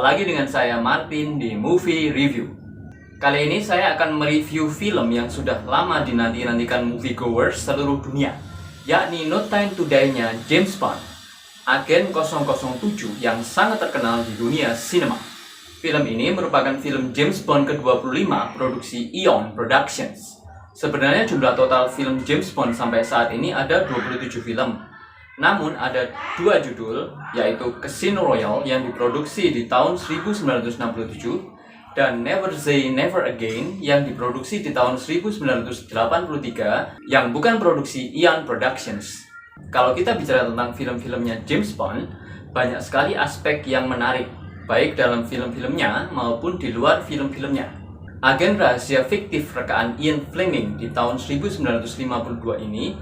lagi dengan saya Martin di Movie Review. Kali ini saya akan mereview film yang sudah lama dinanti-nantikan moviegoers seluruh dunia, yakni No Time to Die-nya James Bond, agen 007 yang sangat terkenal di dunia sinema. Film ini merupakan film James Bond ke-25 produksi Eon Productions. Sebenarnya jumlah total film James Bond sampai saat ini ada 27 film. Namun ada dua judul, yaitu Casino Royale yang diproduksi di tahun 1967 dan Never Say Never Again yang diproduksi di tahun 1983 yang bukan produksi Eon Productions. Kalau kita bicara tentang film-filmnya James Bond, banyak sekali aspek yang menarik, baik dalam film-filmnya maupun di luar film-filmnya. Agen rahasia fiktif rekaan Ian Fleming di tahun 1952 ini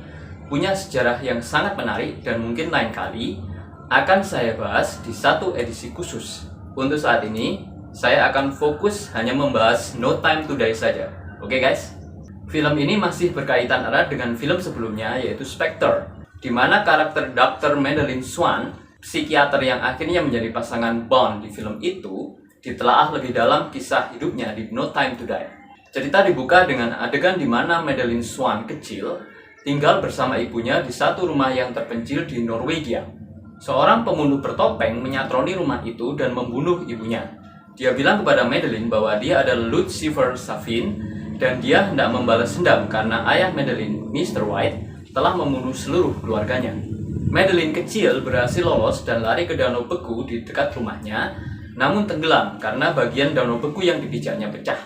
punya sejarah yang sangat menarik dan mungkin lain kali akan saya bahas di satu edisi khusus. Untuk saat ini, saya akan fokus hanya membahas No Time to Die saja. Oke guys? Film ini masih berkaitan erat dengan film sebelumnya, yaitu Spectre, di mana karakter Dr. Madeleine Swan, psikiater yang akhirnya menjadi pasangan Bond di film itu, ditelaah lebih dalam kisah hidupnya di No Time to Die. Cerita dibuka dengan adegan di mana Madeleine Swan kecil tinggal bersama ibunya di satu rumah yang terpencil di Norwegia. Seorang pembunuh bertopeng menyatroni rumah itu dan membunuh ibunya. Dia bilang kepada Madeleine bahwa dia adalah Lucifer Safin dan dia hendak membalas dendam karena ayah Madeleine, Mr. White, telah membunuh seluruh keluarganya. Madeleine kecil berhasil lolos dan lari ke danau beku di dekat rumahnya, namun tenggelam karena bagian danau beku yang dipijaknya pecah.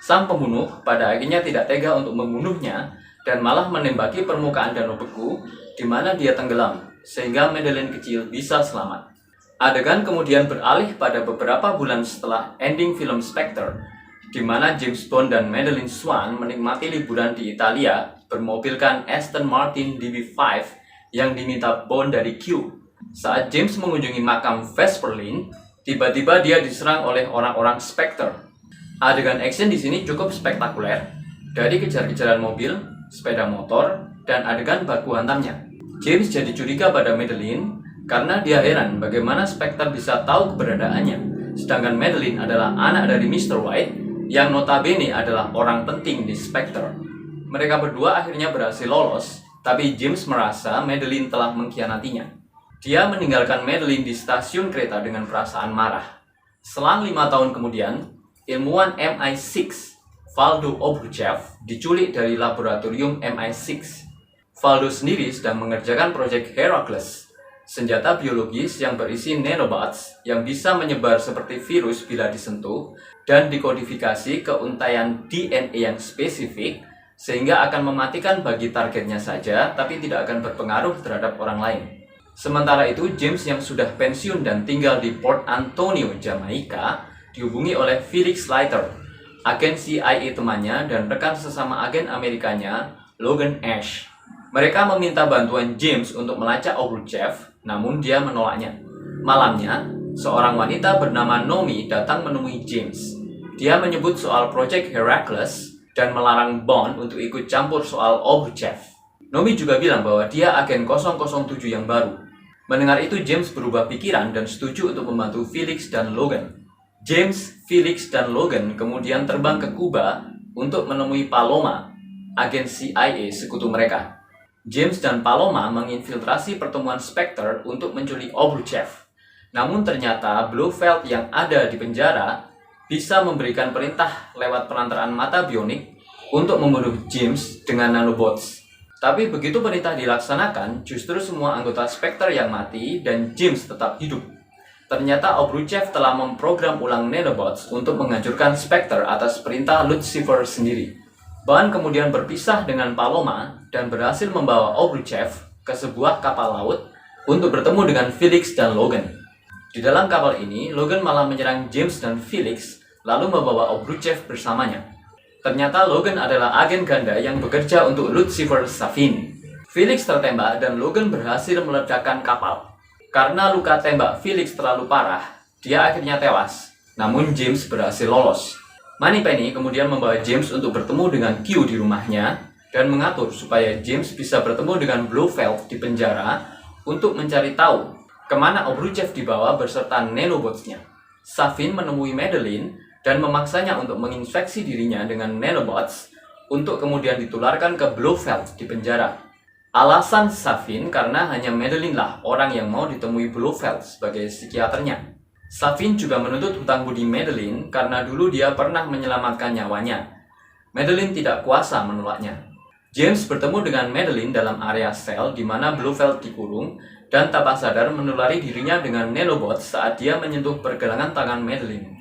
Sang pembunuh pada akhirnya tidak tega untuk membunuhnya dan malah menembaki permukaan danau beku di mana dia tenggelam, sehingga Madeleine kecil bisa selamat. Adegan kemudian beralih pada beberapa bulan setelah ending film Spectre, di mana James Bond dan Madeleine Swan menikmati liburan di Italia bermobilkan Aston Martin DB5 yang diminta Bond dari Q. Saat James mengunjungi makam Vesperlin, tiba-tiba dia diserang oleh orang-orang Spectre. Adegan action di sini cukup spektakuler, dari kejar-kejaran mobil, sepeda motor, dan adegan baku hantamnya. James jadi curiga pada Madeleine karena dia heran bagaimana Spectre bisa tahu keberadaannya, sedangkan Madeleine adalah anak dari Mr. White yang notabene adalah orang penting di Spectre. Mereka berdua akhirnya berhasil lolos, tapi James merasa Madeleine telah mengkhianatinya. Dia meninggalkan Madeleine di stasiun kereta dengan perasaan marah. Selang 5 tahun kemudian, ilmuwan MI6 Valdo Obruchev diculik dari laboratorium MI6. Valdo sendiri sedang mengerjakan proyek Heracles, senjata biologis yang berisi nanobots yang bisa menyebar seperti virus bila disentuh dan dikodifikasi ke untaian DNA yang spesifik sehingga akan mematikan bagi targetnya saja tapi tidak akan berpengaruh terhadap orang lain. Sementara itu, James yang sudah pensiun dan tinggal di Port Antonio, Jamaika, dihubungi oleh Felix Leiter, agen CIA temannya dan rekan sesama agen Amerikanya, Logan Ash. Mereka meminta bantuan James untuk melacak Obruchev, namun dia menolaknya. Malamnya, seorang wanita bernama Nomi datang menemui James. Dia menyebut soal proyek Heracles dan melarang Bond untuk ikut campur soal Obruchev. Nomi juga bilang bahwa dia agen 007 yang baru. Mendengar itu, James berubah pikiran dan setuju untuk membantu Felix dan Logan. James, Felix, dan Logan kemudian terbang ke Kuba untuk menemui Paloma, agen CIA sekutu mereka. James dan Paloma menginfiltrasi pertemuan Spectre untuk menculik Obruchev. Namun ternyata Blofeld yang ada di penjara bisa memberikan perintah lewat perantaraan mata bionik untuk membunuh James dengan nanobots. Tapi begitu perintah dilaksanakan, justru semua anggota Spectre yang mati dan James tetap hidup. Ternyata Obruchev telah memprogram ulang nanobots untuk menghancurkan Spectre atas perintah Lucifer sendiri. Bond kemudian berpisah dengan Paloma dan berhasil membawa Obruchev ke sebuah kapal laut untuk bertemu dengan Felix dan Logan. Di dalam kapal ini, Logan malah menyerang James dan Felix, lalu membawa Obruchev bersamanya. Ternyata Logan adalah agen ganda yang bekerja untuk Lucifer Safin. Felix tertembak dan Logan berhasil meledakkan kapal. Karena luka tembak Felix terlalu parah, dia akhirnya tewas. Namun James berhasil lolos. Moneypenny kemudian membawa James untuk bertemu dengan Q di rumahnya dan mengatur supaya James bisa bertemu dengan Blofeld di penjara untuk mencari tahu kemana Obruchev dibawa beserta nanobots-nya. Safin menemui Madeline dan memaksanya untuk menginfeksi dirinya dengan nanobots untuk kemudian ditularkan ke Blofeld di penjara. Alasan Safin karena hanya Madeline lah orang yang mau ditemui Blofeld sebagai psikiaternya. Safin juga menuntut hutang budi Madeline karena dulu dia pernah menyelamatkan nyawanya. Madeline tidak kuasa menolaknya. James bertemu dengan Madeline dalam area sel di mana Blofeld dikurung dan tanpa sadar menulari dirinya dengan nanobot saat dia menyentuh pergelangan tangan Madeline.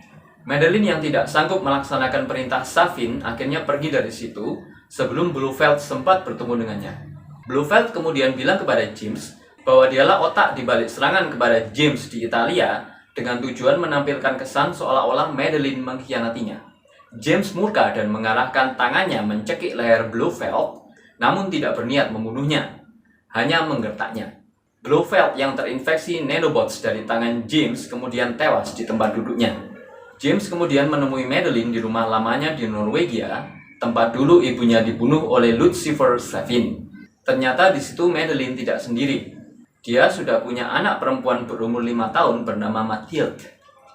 Madeline yang tidak sanggup melaksanakan perintah Safin akhirnya pergi dari situ sebelum Blofeld sempat bertemu dengannya. Blofeld kemudian bilang kepada James bahwa dialah otak di balik serangan kepada James di Italia dengan tujuan menampilkan kesan seolah-olah Madeline mengkhianatinya. James murka dan mengarahkan tangannya mencekik leher Blofeld, namun tidak berniat membunuhnya, hanya menggertaknya. Blofeld yang terinfeksi nanobots dari tangan James kemudian tewas di tempat duduknya. James kemudian menemui Madeline di rumah lamanya di Norwegia, tempat dulu ibunya dibunuh oleh Lucifer Safin. Ternyata di situ Madeline tidak sendiri. Dia sudah punya anak perempuan berumur 5 tahun bernama Mathilde.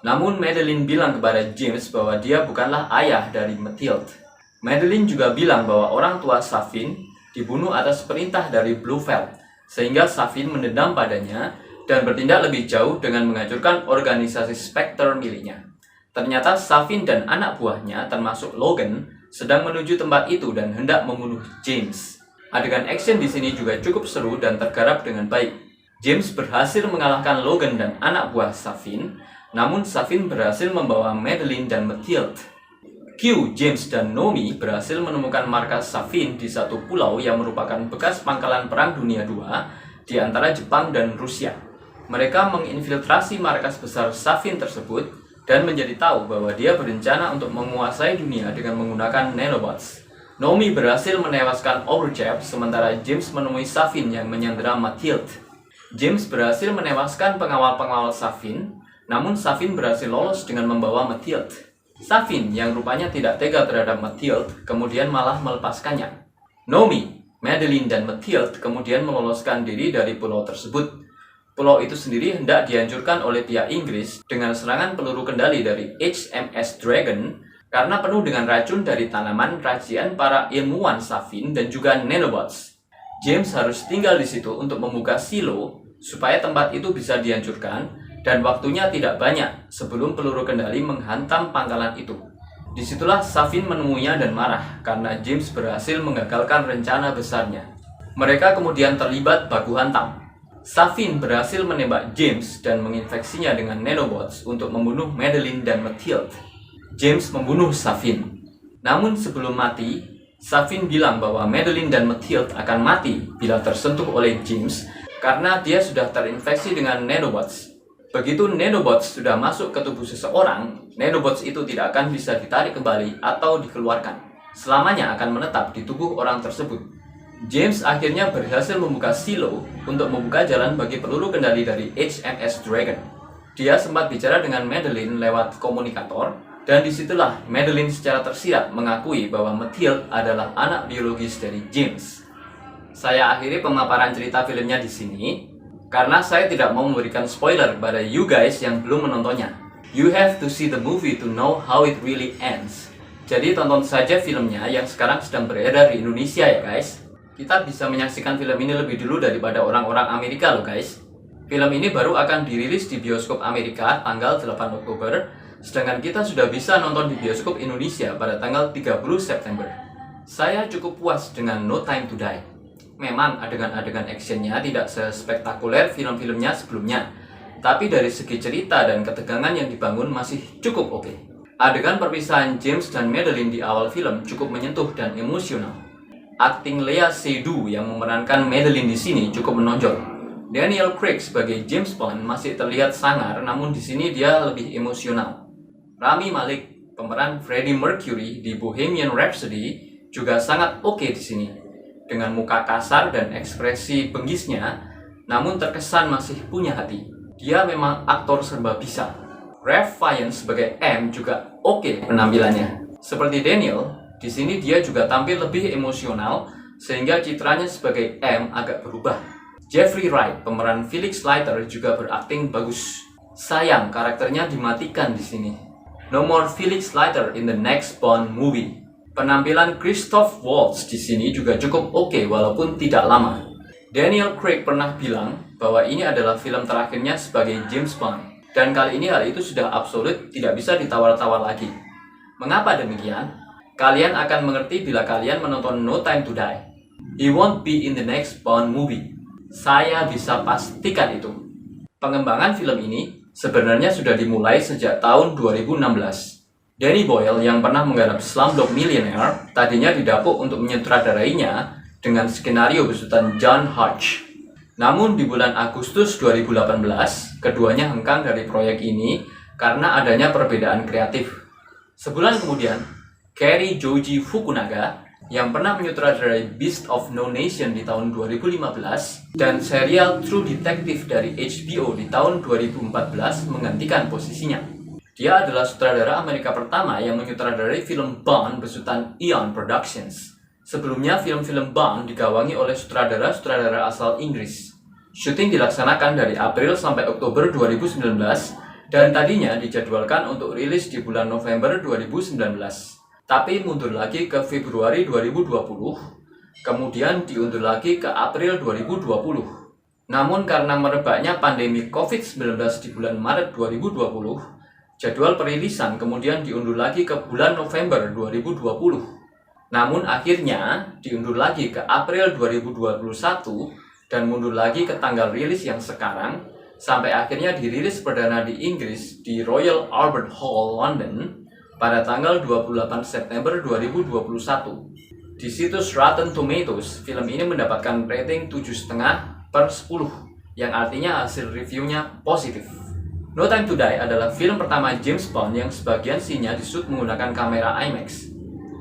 Namun Madeline bilang kepada James bahwa dia bukanlah ayah dari Mathilde. Madeline juga bilang bahwa orang tua Safin dibunuh atas perintah dari Blofeld, sehingga Safin mendendam padanya dan bertindak lebih jauh dengan menghancurkan organisasi Spectre miliknya. Ternyata Safin dan anak buahnya termasuk Logan sedang menuju tempat itu dan hendak membunuh James. Adegan action di sini juga cukup seru dan tergarap dengan baik. James berhasil mengalahkan Logan dan anak buah Safin, namun Safin berhasil membawa Madeline dan Mathilde. Q, James, dan Nomi berhasil menemukan markas Safin di satu pulau yang merupakan bekas pangkalan Perang Dunia II di antara Jepang dan Rusia. Mereka menginfiltrasi markas besar Safin tersebut dan menjadi tahu bahwa dia berencana untuk menguasai dunia dengan menggunakan nanobots. Nomi berhasil menewaskan Overjab, sementara James menemui Safin yang menyandera Mathilde. James berhasil menewaskan pengawal-pengawal Safin, namun Safin berhasil lolos dengan membawa Mathilde. Safin yang rupanya tidak tega terhadap Mathilde kemudian malah melepaskannya. Nomi, Madeline, dan Mathilde kemudian meloloskan diri dari pulau tersebut. Pulau itu sendiri hendak dihancurkan oleh pihak Inggris dengan serangan peluru kendali dari HMS Dragon karena penuh dengan racun dari tanaman racian para ilmuwan Safin dan juga nanobots. James harus tinggal di situ untuk membuka silo supaya tempat itu bisa dihancurkan dan waktunya tidak banyak sebelum peluru kendali menghantam pangkalan itu. Disitulah Safin menemuinya dan marah karena James berhasil menggagalkan rencana besarnya. Mereka kemudian terlibat baku hantam. Safin berhasil menembak James dan menginfeksinya dengan nanobots untuk membunuh Madeline dan Mathilde. James membunuh Safin. Namun sebelum mati, Safin bilang bahwa Madeline dan Mathilde akan mati bila tersentuh oleh James karena dia sudah terinfeksi dengan nanobots. Begitu nanobots sudah masuk ke tubuh seseorang, nanobots itu tidak akan bisa ditarik kembali atau dikeluarkan. Selamanya akan menetap di tubuh orang tersebut. James akhirnya berhasil membuka silo untuk membuka jalan bagi peluru kendali dari HMS Dragon. Dia sempat bicara dengan Madeline lewat komunikator, dan disitulah Madeline secara tersirat mengakui bahwa Mathilde adalah anak biologis dari James. Saya akhiri pemaparan cerita filmnya di sini, karena saya tidak mau memberikan spoiler kepada you guys yang belum menontonnya. You have to see the movie to know how it really ends. Jadi tonton saja filmnya yang sekarang sedang beredar di Indonesia ya guys. Kita bisa menyaksikan film ini lebih dulu daripada orang-orang Amerika loh guys. Film ini baru akan dirilis di bioskop Amerika tanggal 8 Oktober, sedangkan kita sudah bisa nonton di bioskop Indonesia pada tanggal 30 September. Saya cukup puas dengan No Time to Die. Memang adegan-adegan actionnya tidak sespektakuler film-filmnya sebelumnya, tapi dari segi cerita dan ketegangan yang dibangun masih cukup oke. Adegan perpisahan James dan Madeline di awal film cukup menyentuh dan emosional. Akting Lea Seydoux yang memerankan Madeline di sini cukup menonjol. Daniel Craig sebagai James Bond masih terlihat sangar, namun di sini dia lebih emosional. Rami Malek, pemeran Freddie Mercury di Bohemian Rhapsody, juga sangat oke di sini. Dengan muka kasar dan ekspresi benggisnya, namun terkesan masih punya hati. Dia memang aktor serba bisa. Ralph Fiennes sebagai M juga oke penampilannya. Seperti Daniel, di sini dia juga tampil lebih emosional sehingga citranya sebagai M agak berubah. Jeffrey Wright, pemeran Felix Leiter juga berakting bagus. Sayang, karakternya dimatikan di sini. No more Felix Leiter in the next Bond movie. Penampilan Christoph Waltz di sini juga cukup oke walaupun tidak lama. Daniel Craig pernah bilang bahwa ini adalah film terakhirnya sebagai James Bond. Dan kali ini hal itu sudah absolut tidak bisa ditawar-tawar lagi. Mengapa demikian? Kalian akan mengerti bila kalian menonton No Time to Die. He won't be in the next Bond movie. Saya bisa pastikan itu. Pengembangan film ini sebenarnya sudah dimulai sejak tahun 2016. Danny Boyle yang pernah menggarap Slumdog Millionaire tadinya didapuk untuk menyutradarainya dengan skenario besutan John Hughes. Namun di bulan Agustus 2018, keduanya hengkang dari proyek ini karena adanya perbedaan kreatif. Sebulan kemudian, Cary Joji Fukunaga yang pernah menyutradarai Beast of No Nation di tahun 2015 dan serial True Detective dari HBO di tahun 2014 menggantikan posisinya. Dia adalah sutradara Amerika pertama yang menyutradarai film Bond besutan Eon Productions. Sebelumnya film-film Bond digawangi oleh sutradara-sutradara asal Inggris. Syuting dilaksanakan dari April sampai Oktober 2019 dan tadinya dijadwalkan untuk rilis di bulan November 2019. Tapi mundur lagi ke Februari 2020, kemudian diundur lagi ke April 2020. Namun karena merebaknya pandemi COVID-19 di bulan Maret 2020, jadwal perilisan kemudian diundur lagi ke bulan November 2020. Namun akhirnya diundur lagi ke April 2021 dan mundur lagi ke tanggal rilis yang sekarang, sampai akhirnya dirilis perdana di Inggris di Royal Albert Hall, London, pada tanggal 28 September 2021. Di situs Rotten Tomatoes, film ini mendapatkan rating 7,5/10, yang artinya hasil reviewnya positif. No Time to Die adalah film pertama James Bond yang sebagian scene-nya dishoot menggunakan kamera IMAX.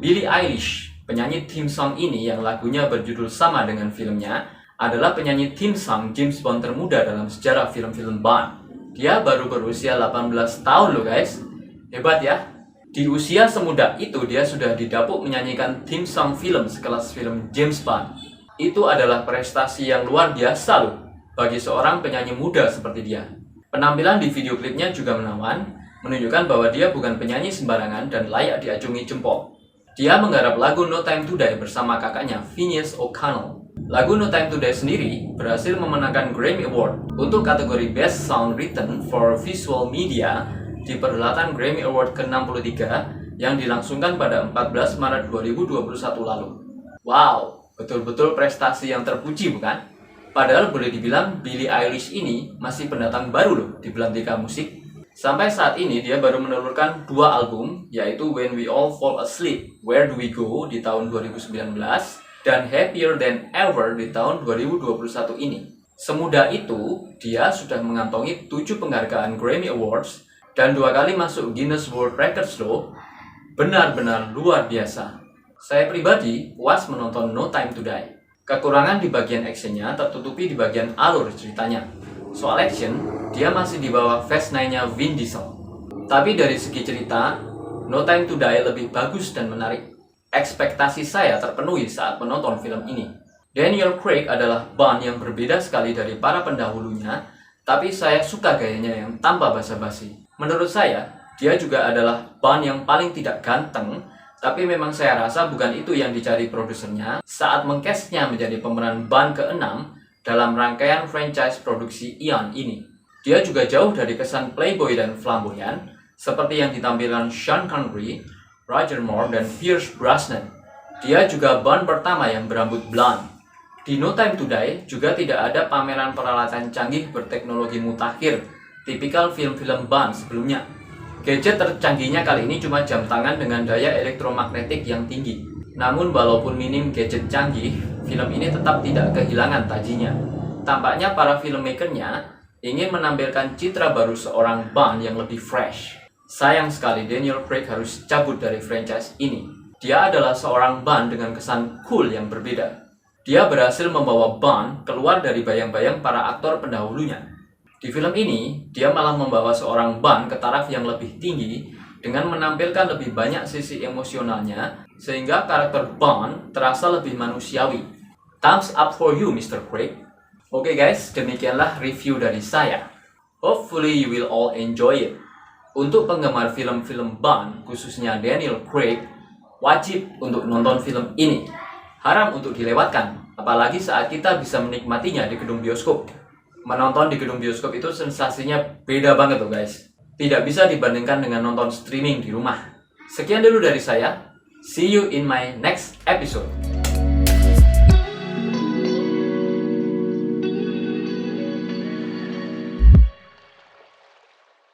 Billie Eilish, penyanyi theme song ini yang lagunya berjudul sama dengan filmnya, adalah penyanyi theme song James Bond termuda dalam sejarah film-film Bond. Dia baru berusia 18 tahun loh guys. Hebat ya. Di usia semuda itu dia sudah didapuk menyanyikan theme song film sekelas film James Bond. Itu adalah prestasi yang luar biasa loh bagi seorang penyanyi muda seperti dia. Penampilan di video klipnya juga menawan, menunjukkan bahwa dia bukan penyanyi sembarangan dan layak diacungi jempol. Dia menggarap lagu No Time to Die bersama kakaknya Phineas O'Connell. Lagu No Time to Die sendiri berhasil memenangkan Grammy Award untuk kategori Best Song Written for Visual Media di perhelatan Grammy Award ke-63 yang dilangsungkan pada 14 Maret 2021 lalu. Wow, betul-betul prestasi yang terpuji bukan? Padahal boleh dibilang Billie Eilish ini masih pendatang baru loh di belantika musik. Sampai saat ini dia baru menelurkan 2 album, yaitu When We All Fall Asleep, Where Do We Go di tahun 2019 dan Happier Than Ever di tahun 2021 ini. Semudah itu, dia sudah mengantongi 7 penghargaan Grammy Awards dan 2 kali masuk Guinness World Records loh. Benar-benar luar biasa. Saya pribadi puas menonton No Time to Die. Kekurangan di bagian actionnya tertutupi di bagian alur ceritanya. Soal action, dia masih di bawah Fast 9-nya Vin Diesel. Tapi dari segi cerita, No Time to Die lebih bagus dan menarik. Ekspektasi saya terpenuhi saat menonton film ini. Daniel Craig adalah Bond yang berbeda sekali dari para pendahulunya, tapi saya suka gayanya yang tanpa basa-basi. Menurut saya, dia juga adalah Bond yang paling tidak ganteng, tapi memang saya rasa bukan itu yang dicari produsernya saat mengcastnya menjadi pemeran Bond ke-6 dalam rangkaian franchise produksi Eon ini. Dia juga jauh dari kesan playboy dan flamboyan, seperti yang ditampilkan Sean Connery, Roger Moore, dan Pierce Brosnan. Dia juga Bond pertama yang berambut blonde. Di No Time to Die juga tidak ada pameran peralatan canggih berteknologi mutakhir, tipikal film-film Bond sebelumnya. Gadget tercanggihnya kali ini cuma jam tangan dengan daya elektromagnetik yang tinggi. Namun walaupun minim gadget canggih, film ini tetap tidak kehilangan tajinya. Tampaknya para filmmakernya ingin menampilkan citra baru seorang Bond yang lebih fresh. Sayang sekali Daniel Craig harus cabut dari franchise ini. Dia adalah seorang Bond dengan kesan cool yang berbeda. Dia berhasil membawa Bond keluar dari bayang-bayang para aktor pendahulunya. Di film ini, dia malah membawa seorang Bond ke taraf yang lebih tinggi dengan menampilkan lebih banyak sisi emosionalnya sehingga karakter Bond terasa lebih manusiawi. Thumbs up for you, Mr. Craig. Oke guys, demikianlah review dari saya. Hopefully you will all enjoy it. Untuk penggemar film-film Bond, khususnya Daniel Craig, wajib untuk nonton film ini. Haram untuk dilewatkan, apalagi saat kita bisa menikmatinya di gedung bioskop. Menonton di gedung bioskop itu sensasinya beda banget loh guys. Tidak bisa dibandingkan dengan nonton streaming di rumah. Sekian dulu dari saya. See you in my next episode.